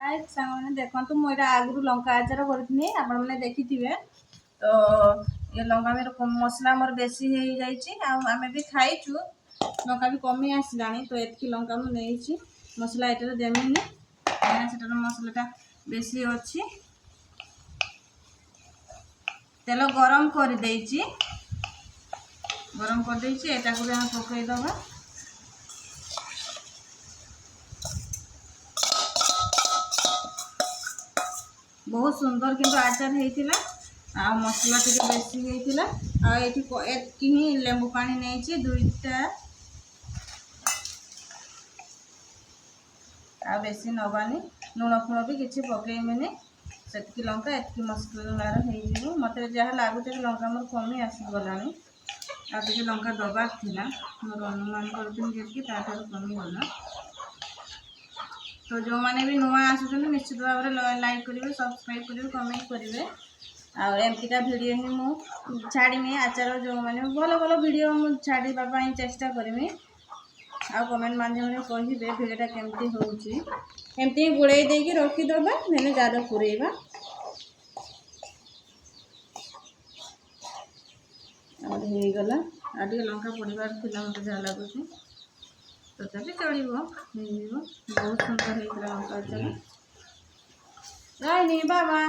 हाय सांग देखो मुझे आगु लंका आचार करी आपने देखी तो ये लंका मेरे मसला मोर बेसी हो जाए भी खाइचु लंका भी कमी आसला तो एतकी लंका मुझे मसला ये देमिनी से मसलाटा बेसी अच्छी तेल गरम कर गरम कर पकईदबा बहुत सुंदर किंतु आचार होता आ मसला टी बेसी होता आती ही लेंबू पानी नहीं दुईटा आ बेसी नबानी लुण फुण भी किसी पकईमिनी से लंका एतकी मसलार हो मत जहाँ लगुच लंका मोर कमी आसीगला आगे लंका दबार थिला मोर अनुमान कर कमीगला तो जो मैंने भी नुआ आसुच्च निश्चित भाव में लाइक करेंगे सब्सक्राइब करेंगे कमेंट करेंगे आमतीका भिडियो ही मुझे छाड़मी आचार जो मैंने भल भल भिडियो छाड़ापी चेष्टा करमी आ कमेंट माध्यम कहे भिडियोटा केमती होमती गोड़े देकी रखीदबा मैंने जार पुरेबा होगला आगे लंका पड़ार था मत जहाँ लगुच तथापि चलो बहुत सुंदर होता लंका आचार बाय बाबा।